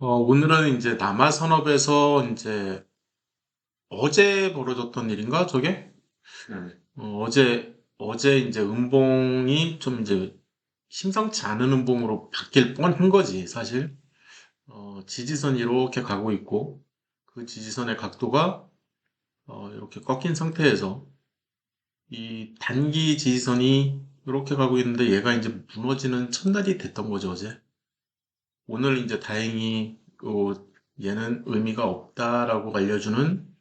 오늘은 이제 남아산업에서 이제 어제 벌어졌던 일인가, 저게? 어제 이제 음봉이 좀 이제 심상치 않은 음봉으로 바뀔 뻔한 거지, 사실. 지지선이 이렇게 가고 있고, 그 지지선의 각도가 이렇게 꺾인 상태에서 이 단기 지지선이 이렇게 가고 있는데 얘가 이제 무너지는 첫날이 됐던 거죠, 어제. 오늘 이제 다행히 얘는 의미가 없다라고 알려주는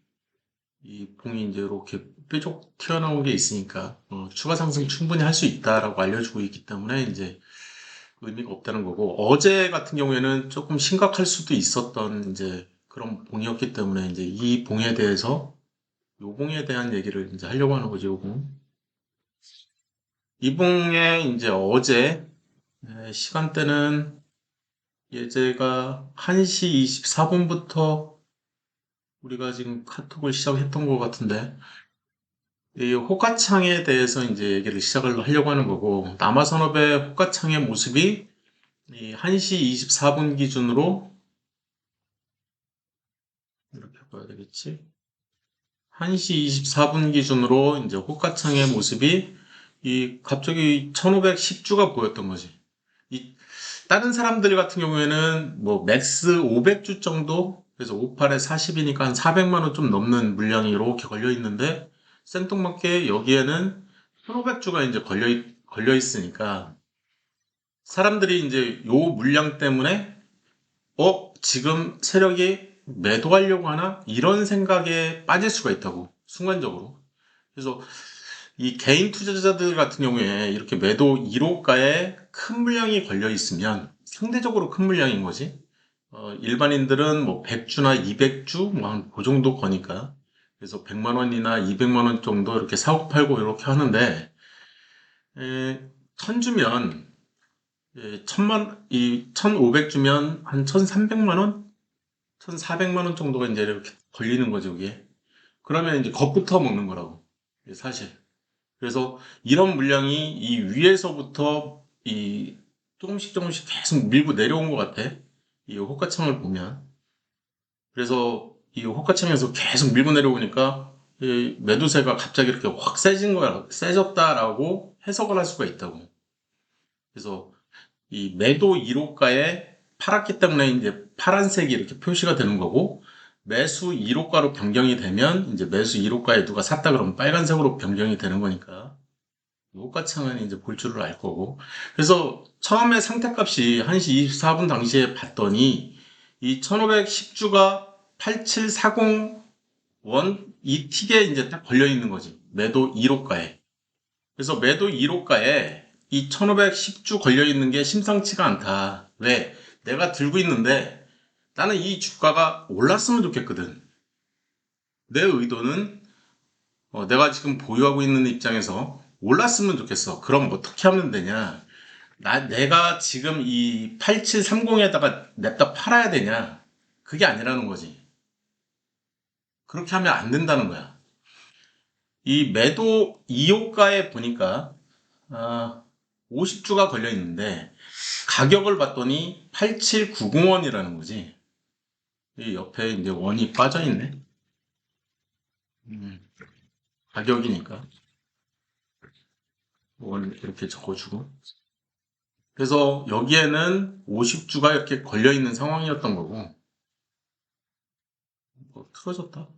이 봉이 이제 이렇게 뾰족 튀어나온 게 있으니까 추가 상승 충분히 할 수 있다라고 알려주고 있기 때문에 이제 의미가 없다는 거고 어제 같은 경우에는 조금 심각할 수도 있었던 이제 그런 봉이었기 때문에 이제 이 봉에 대해서 요 봉에 대한 얘기를 이제 하려고 하는 거죠, 요 봉. 이 봉에 이제 어제 시간대는 예제가 1시 24분부터 우리가 지금 카톡을 시작했던 것 같은데 이 호가창에 대해서 이제 얘기를 시작을 하려고 하는 거고, 남아산업의 호가창의 모습이 이 1시 24분 기준으로, 이렇게 봐야 되겠지? 1시 24분 기준으로 이제 호가창의 모습이 이 갑자기 1510주가 보였던 거지. 이 다른 사람들 같은 경우에는 뭐 맥스 500주 정도, 그래서 58에 40이니까 한 400만 원 좀 넘는 물량이 이렇게 걸려 있는데 생뚱맞게 여기에는 1500주가 이제 걸려 있으니까 사람들이 이제 요 물량 때문에 지금 세력이 매도하려고 하나 이런 생각에 빠질 수가 있다고 순간적으로. 그래서 이 개인 투자자들 같은 경우에 이렇게 매도 1호가에 큰 물량이 걸려 있으면 상대적으로 큰 물량인 거지. 일반인들은 뭐 100주나 200주 뭐그 정도 거니까. 그래서 100만 원이나 200만 원 정도 이렇게 사고 팔고 이렇게 하는데 1000주면 1500주면 한 1300만 원? 1400만 원 정도가 이제 이렇게 걸리는 거죠, 이게. 그러면 이제 겁부터 먹는 거라고. 이게 사실. 그래서 이런 물량이 이 위에서부터 이 조금씩 조금씩 계속 밀고 내려온 것 같아. 이 호가창을 보면. 그래서 이 호가창에서 계속 밀고 내려오니까 이 매도세가 갑자기 이렇게 확 세진 거야. 세졌다라고 해석을 할 수가 있다고. 그래서 이 매도 1호가에 팔았기 때문에 이제 파란색이 이렇게 표시가 되는 거고 매수 1호가로 변경이 되면 이제 매수 1호가에 누가 샀다 그러면 빨간색으로 변경이 되는 거니까 호가창은 이제 볼 줄을 알 거고. 그래서 처음에 상태값이 1시 24분 당시에 봤더니 이 1510주가 8740원 이 틱에 이제 딱 걸려 있는 거지. 매도 1호가에. 그래서 매도 1호가에 이 1510주 걸려 있는 게 심상치가 않다. 왜? 내가 들고 있는데 나는 이 주가가 올랐으면 좋겠거든. 내 의도는 내가 지금 보유하고 있는 입장에서 올랐으면 좋겠어. 그럼 어떻게 하면 되냐? 내가 지금 이 8730에다가 냅다 팔아야 되냐? 그게 아니라는 거지. 그렇게 하면 안 된다는 거야. 이 매도 2호가에 보니까 50주가 걸려 있는데 가격을 봤더니 8790원이라는 거지. 이 옆에 이제 원이 빠져 있네. 음, 가격이니까 원 이렇게 적어주고. 그래서 여기에는 50주가 이렇게 걸려 있는 상황이었던 거고. 틀어졌다.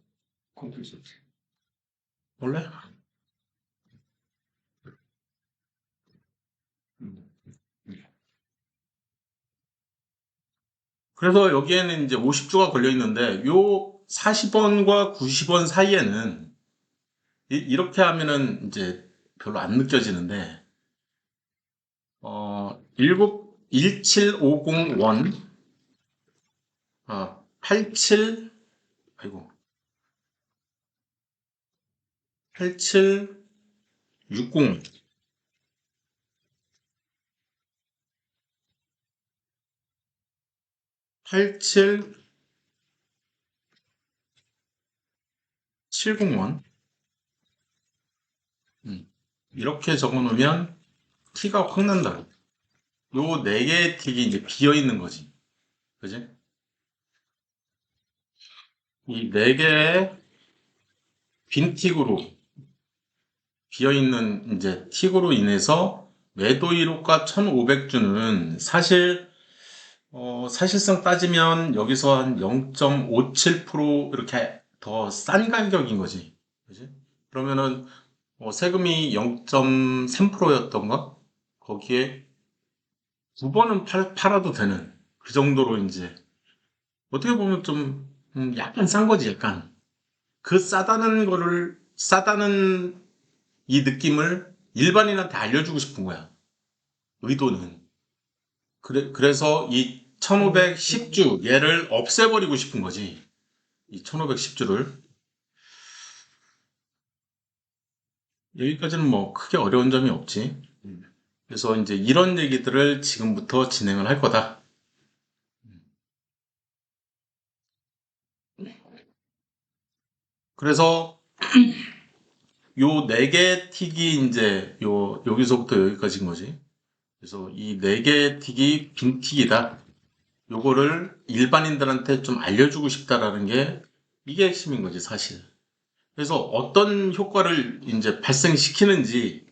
컴퓨터. 원래? 음. 그래서 여기에는 이제 50주가 걸려 있는데 요 40원과 90원 사이에는 이렇게 하면은 이제 별로 안 느껴지는데 1750원 87 아이고 8760 8770원 이렇게 적어 놓으면 티가 확 난다. 요 네 개의 틱이 이제 비어 있는 거지. 그지? 이 네 개의 빈 틱으로 비어있는 이제 틱으로 인해서 매도 이로가 1,500주는 사실상 따지면 여기서 한 0.57% 이렇게 더 싼 가격인 거지. 그지? 그러면은 세금이 0.3%였던가? 거기에 두 번은 팔아도 되는 그 정도로 이제 어떻게 보면 좀 약간 싼 거지, 약간. 그 싸다는 이 느낌을 일반인한테 알려주고 싶은 거야. 의도는. 그래서 이 1510주 얘를 없애버리고 싶은 거지. 이 1510주를. 여기까지는 뭐 크게 어려운 점이 없지. 그래서 이제 이런 얘기들을 지금부터 진행을 할 거다. 그래서 요 네 개 틱이 이제 여기서부터 여기까지인 거지. 그래서 이 네 개 틱이 빈 틱이다. 요거를 일반인들한테 좀 알려주고 싶다라는 게 이게 핵심인 거지, 사실. 그래서 어떤 효과를 이제 발생시키는지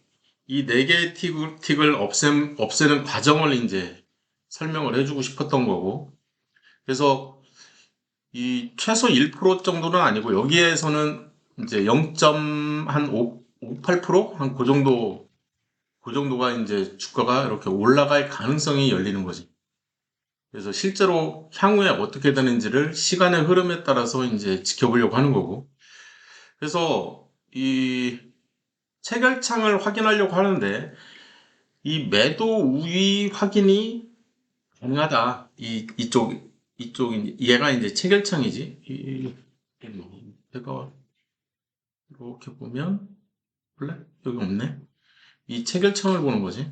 이 네 개의 틱을 없애는 과정을 이제 설명을 해주고 싶었던 거고. 그래서 이 최소 1% 정도는 아니고 여기에서는 이제 0.58%? 한 그 정도가 이제 주가가 이렇게 올라갈 가능성이 열리는 거지. 그래서 실제로 향후에 어떻게 되는지를 시간의 흐름에 따라서 이제 지켜보려고 하는 거고. 그래서 이 체결창을 확인하려고 하는데 이 매도 우위 확인이 가능하다. 얘가 이제 체결창이지. 내가 이렇게 보면 원래 여기 없네. 이 체결창을 보는 거지.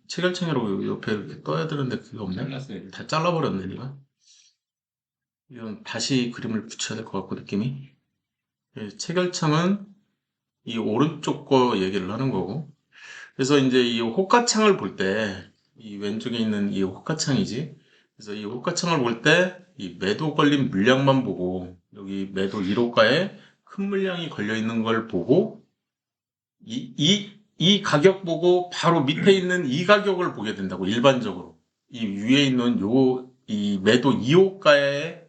체결창으로 옆에 이렇게 떠야 되는데 그게 없네. 다 잘라버렸네, 니가. 이건 다시 그림을 붙여야 될 것 같고, 느낌이. 체결창은 이 오른쪽 거 얘기를 하는 거고. 그래서 이제 이 호가창을 볼 때, 이 왼쪽에 있는 이 호가창이지. 그래서 이 호가창을 볼 때, 이 매도 걸린 물량만 보고, 여기 매도 1호가에 큰 물량이 걸려 있는 걸 보고, 이 가격 보고 바로 밑에 있는 이 가격을 보게 된다고, 일반적으로. 이 위에 있는 이 매도 2호가에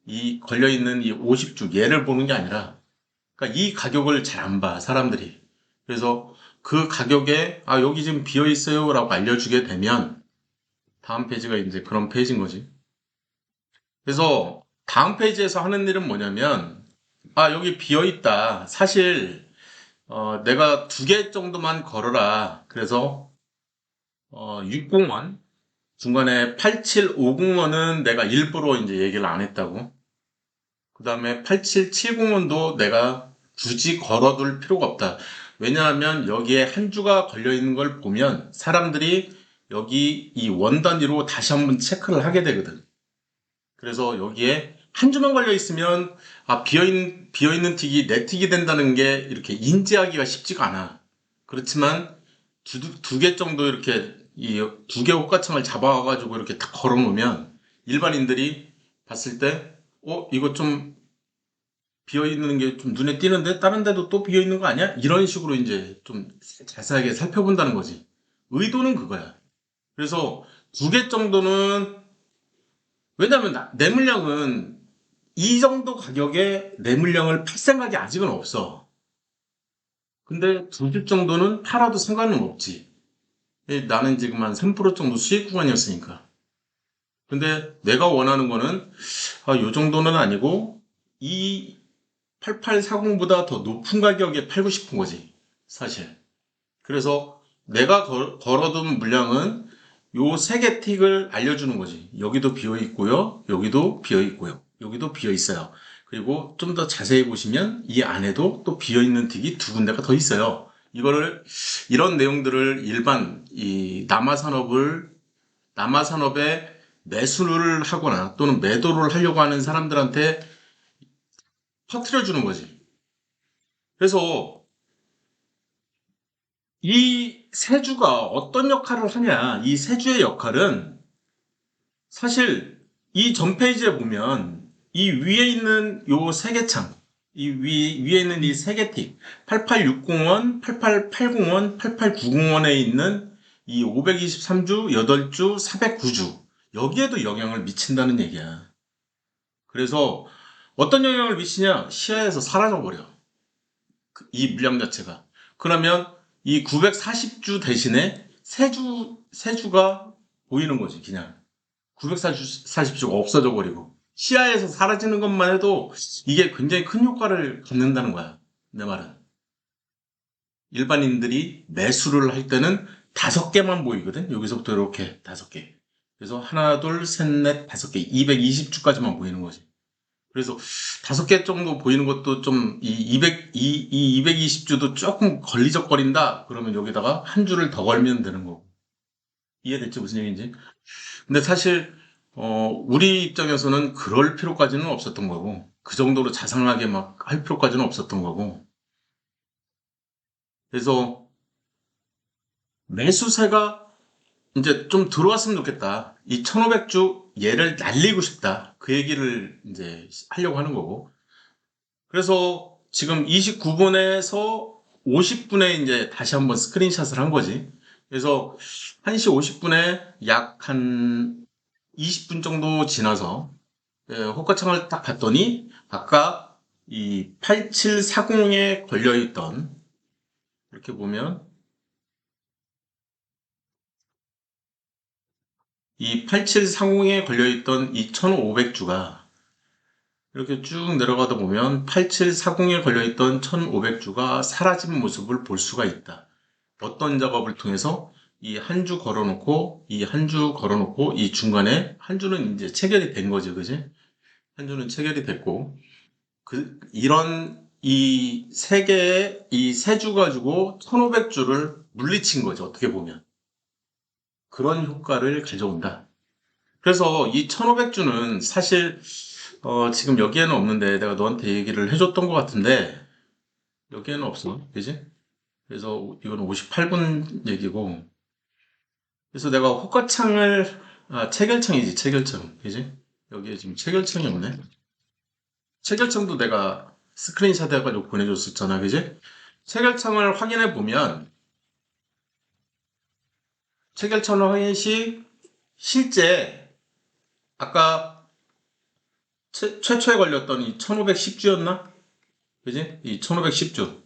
이 걸려있는 이 50주 얘를 보는 게 아니라, 그러니까 이 가격을 잘 안 봐, 사람들이. 그래서 그 가격에, 여기 지금 비어 있어요 라고 알려주게 되면, 다음 페이지가 이제 그런 페이지인 거지. 그래서 다음 페이지에서 하는 일은 뭐냐면, 여기 비어 있다. 사실, 내가 두 개 정도만 걸어라. 그래서, 601, 중간에 8750원은 내가 일부러 이제 얘기를 안 했다고. 그 다음에 8770원도 내가 굳이 걸어둘 필요가 없다. 왜냐하면 여기에 한 주가 걸려 있는 걸 보면 사람들이 여기 이 원 단위로 다시 한번 체크를 하게 되거든. 그래서 여기에 한 주만 걸려 있으면 비어있는 틱이 내 틱이 된다는 게 이렇게 인지하기가 쉽지가 않아. 그렇지만 두 개 정도 이렇게 이 두 개 호가창을 잡아가지고 이렇게 딱 걸어 놓으면 일반인들이 봤을 때 이거 좀 비어 있는 게 좀 눈에 띄는데 다른 데도 또 비어 있는 거 아니야? 이런 식으로 이제 좀 자세하게 살펴본다는 거지. 의도는 그거야. 그래서 두 개 정도는 왜냐면 내 물량은 이 정도 가격에 내 물량을 팔 생각이 아직은 없어. 근데 두 주 정도는 팔아도 상관은 없지. 나는 지금 한 3% 정도 수익 구간이었으니까. 근데 내가 원하는 거는 요 정도는 아니고 이 8840보다 더 높은 가격에 팔고 싶은 거지, 사실. 그래서 내가 걸어둔 물량은 요 세 개 틱을 알려주는 거지. 여기도 비어 있고요. 여기도 비어 있고요. 여기도 비어 있어요. 그리고 좀 더 자세히 보시면 이 안에도 또 비어 있는 틱이 두 군데가 더 있어요. 이런 내용들을 일반 이 남아산업에 매수를 하거나 또는 매도를 하려고 하는 사람들한테 퍼뜨려 주는 거지. 그래서 이 세주가 어떤 역할을 하냐, 이 세주의 역할은 사실 이 전 페이지에 보면 이 위에 있는 요 세 개 창, 위에 있는 이 세 개 틱, 8860원, 8880원, 8890원에 있는 이 523주, 8주, 409주, 여기에도 영향을 미친다는 얘기야. 그래서 어떤 영향을 미치냐? 시야에서 사라져버려. 이 물량 자체가. 그러면 이 940주 대신에 세주가 보이는 거지, 그냥. 940주가 없어져 버리고. 시야에서 사라지는 것만 해도 이게 굉장히 큰 효과를 갖는다는 거야. 내 말은. 일반인들이 매수를 할 때는 5개만 보이거든? 여기서부터 이렇게 5개. 그래서 하나, 둘, 셋, 넷, 5개. 220주까지만 보이는 거지. 그래서 5개 정도 보이는 것도 좀, 이 220주도 조금 걸리적거린다? 그러면 여기다가 한 줄을 더 걸면 되는 거고. 이해됐지? 무슨 얘기인지? 근데 사실, 우리 입장에서는 그럴 필요까지는 없었던 거고, 그 정도로 자상하게 막 할 필요까지는 없었던 거고, 그래서 매수세가 이제 좀 들어왔으면 좋겠다. 이 1500주 얘를 날리고 싶다. 그 얘기를 이제 하려고 하는 거고. 그래서 지금 29분에서 50분에 이제 다시 한번 스크린샷을 한 거지. 그래서 1시 50분에 약 한 20분 정도 지나서 호가창을 딱 봤더니 아까 이 8740에 걸려있던, 이렇게 보면 이 8740에 걸려있던 이 1500주가 이렇게 쭉 내려가다 보면 8740에 걸려있던 1500주가 사라진 모습을 볼 수가 있다. 어떤 작업을 통해서 이 한 주 걸어놓고, 이 한 주 걸어놓고, 이 중간에 한 주는 이제 체결이 된 거죠, 그지? 한 주는 체결이 됐고, 이런 이 세 개의 이 세 주 가지고 1500주를 물리친 거죠, 어떻게 보면. 그런 효과를 가져온다. 그래서 이 1500주는 사실, 지금 여기에는 없는데 내가 너한테 얘기를 해줬던 것 같은데, 여기에는 없어, 그지? 그래서 이건 58분 얘기고, 그래서 내가 호가창을, 체결창이지, 체결창. 그지? 여기에 지금 체결창이 없네. 체결창도 내가 스크린샷 해가지고 보내줬었잖아. 그지? 체결창을 확인해 보면, 체결창 확인 시, 실제, 아까 최초에 걸렸던 이 1510주였나? 그지? 이 1510주.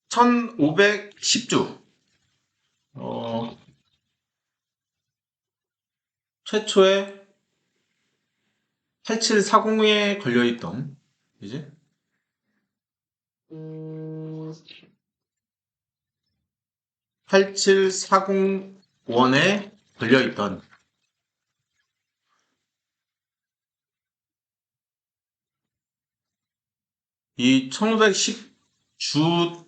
1510주. 최초에 8740에 걸려있던, 그지? 8740원에 걸려있던 이 1510주가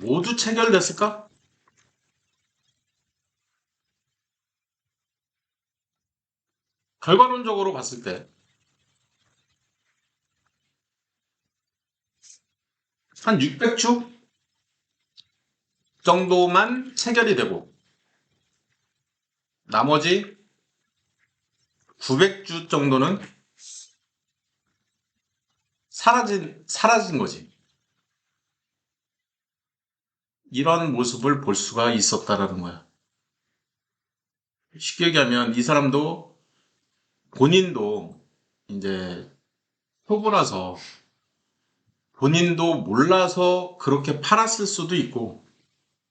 모두 체결됐을까? 결과론적으로 봤을 때 한 600주 정도만 체결이 되고 나머지 900주 정도는 사라진 거지. 이런 모습을 볼 수가 있었다라는 거야. 쉽게 얘기하면 이 사람도 본인도 이제 초보라서 본인도 몰라서 그렇게 팔았을 수도 있고,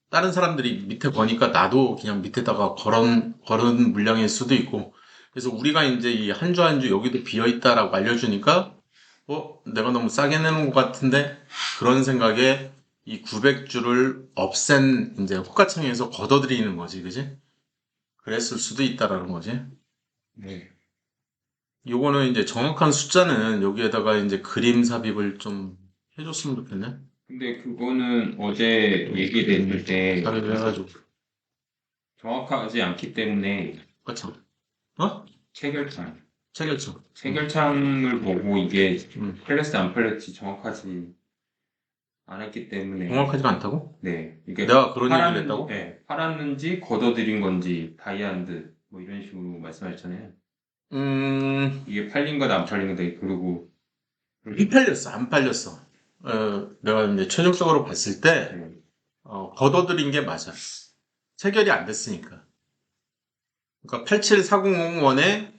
다른 사람들이 밑에 거니까 나도 그냥 밑에다가 걸은 물량일 수도 있고, 그래서 우리가 이제 이 한 주 한 주 여기도 비어 있다라고 알려주니까, 내가 너무 싸게 내는 것 같은데, 그런 생각에 이 900주를 없앤 이제 호가창에서 걷어들이는 거지, 그지? 그랬을 수도 있다라는 거지. 네. 요거는 이제 정확한 숫자는 여기에다가 이제 그림 삽입을 좀 해줬으면 좋겠네. 근데 그거는 어제 얘기됐을 때 삽입을 해가지고. 정확하지 않기 때문에 호가창. 어? 체결창, 체결청. 체결창을 보고 이게 음. 팔렸지 안 팔렸지 정확하지 않았기 때문에 정확하지가 않다고? 네, 이게 내가 그런 얘기를 했다고? 팔았는지 걷어들인 건지 다이아몬드 뭐 이런 식으로 말씀하셨잖아요. 음, 이게 팔린 거다 안 팔린 거다 그러고 안 팔렸어, 안 팔렸어. 내가 이제 최종적으로 봤을 때, 네. 거둬들인 게 맞아. 체결이 안 됐으니까. 그러니까 87400원에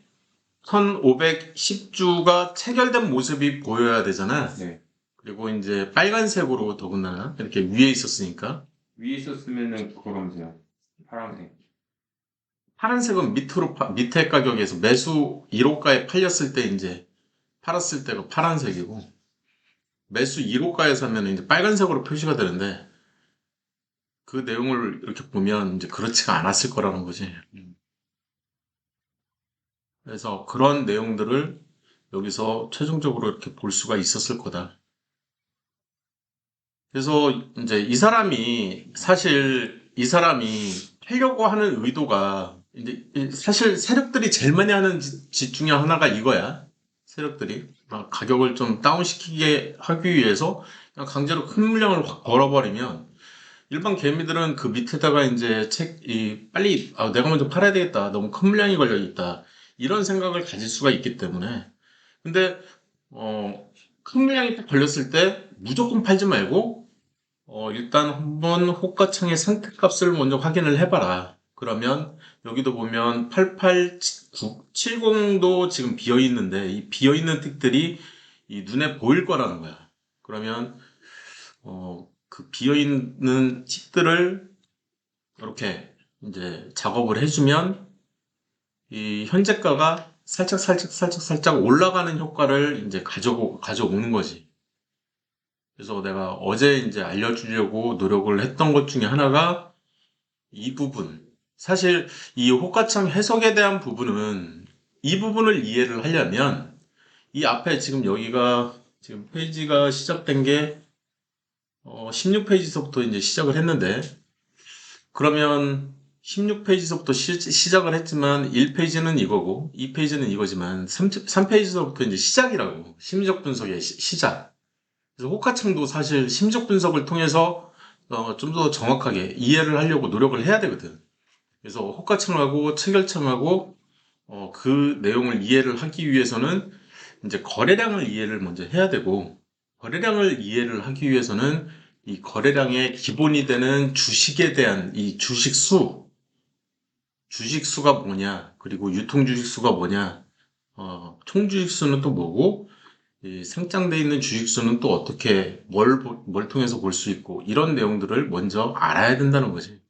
1510주가 체결된 모습이 보여야 되잖아. 네. 그리고 이제 빨간색으로 더군다나 이렇게 위에 있었으니까. 위에 있었으면은 그거라면서요. 파란색. 파란색은 밑에 가격에서 매수 1호가에 팔렸을 때 이제 팔았을 때가 파란색이고, 매수 1호가에 사면 이제 빨간색으로 표시가 되는데, 그 내용을 이렇게 보면 이제 그렇지가 않았을 거라는 거지. 그래서 그런 내용들을 여기서 최종적으로 이렇게 볼 수가 있었을 거다. 그래서 이제 사실 이 사람이 하려고 하는 의도가 이제 사실 세력들이 제일 많이 하는 짓 중에 하나가 이거야. 세력들이 가격을 좀 다운시키게 하기 위해서 그냥 강제로 큰 물량을 확 걸어버리면 일반 개미들은 그 밑에다가 이제 빨리 내가 먼저 팔아야 되겠다. 너무 큰 물량이 걸려 있다. 이런 생각을 가질 수가 있기 때문에 근데 큰 물량이 딱 걸렸을 때 무조건 팔지 말고 일단 한번 호가창의 상태값을 먼저 확인을 해봐라. 그러면 여기도 보면 8870도 지금 비어 있는데 이 비어 있는 틱들이 이 눈에 보일 거라는 거야. 그러면 그 비어 있는 틱들을 이렇게 이제 작업을 해주면 이 현재가가 살짝 올라가는 효과를 이제 가져오는 거지. 그래서 내가 어제 이제 알려주려고 노력을 했던 것 중에 하나가 이 부분. 사실 이 호가창 해석에 대한 부분은 이 부분을 이해를 하려면 이 앞에 지금 여기가 지금 페이지가 시작된 게 16페이지서부터 이제 시작을 했는데 그러면 16페이지서부터 시작을 했지만 1페이지는 이거고 2페이지는 이거지만 3페이지서부터 이제 시작이라고. 심리적 분석의 시작. 그래서 호카창도 사실 심리적 분석을 통해서 좀 더 정확하게 이해를 하려고 노력을 해야 되거든. 그래서 호가창하고 체결창하고 그 내용을 이해를 하기 위해서는 이제 거래량을 이해를 먼저 해야 되고 거래량을 이해를 하기 위해서는 이 거래량의 기본이 되는 주식에 대한 이 주식수가 뭐냐, 그리고 유통주식수가 뭐냐, 총주식수는 또 뭐고, 이 생장돼 있는 주식수는 또 어떻게 뭘 통해서 볼 수 있고 이런 내용들을 먼저 알아야 된다는 거지.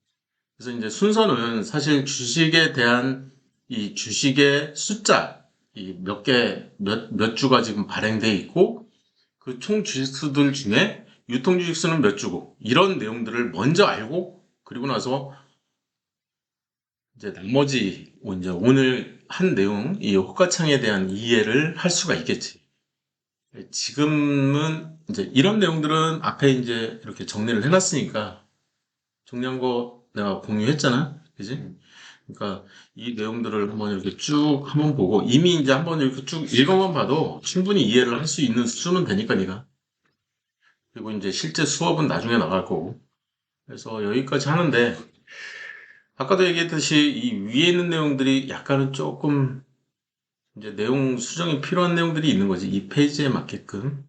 그래서 이제 순서는 사실 주식에 대한 이 주식의 숫자, 이 몇 주가 지금 발행돼 있고 그 총 주식수들 중에 유통주식수는 몇 주고 이런 내용들을 먼저 알고 그리고 나서 이제 나머지 이제 오늘 한 내용, 이 호가창에 대한 이해를 할 수가 있겠지. 지금은 이제 이런 내용들은 앞에 이제 이렇게 정리를 해놨으니까 정리한 거 내가 공유했잖아. 그지? 그러니까 이 내용들을 한번 이렇게 쭉 한번 보고 이미 이제 한번 이렇게 쭉 읽어만 봐도 충분히 이해를 할 수 있는 수준은 되니까 네가. 그리고 이제 실제 수업은 나중에 나갈 거고. 그래서 여기까지 하는데 아까도 얘기했듯이 이 위에 있는 내용들이 약간은 조금 이제 내용 수정이 필요한 내용들이 있는 거지. 이 페이지에 맞게끔.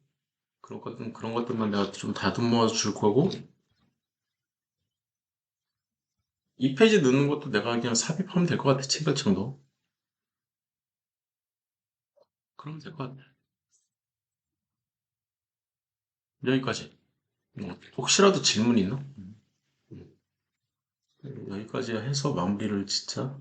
그런 것들만 내가 좀 다듬어 줄 거고, 이 페이지 넣는 것도 내가 그냥 삽입하면 될 것 같아, 체결청도. 그러면 될 것 같아. 여기까지. 혹시라도 질문 있나? 여기까지 해서 마무리를 짓자.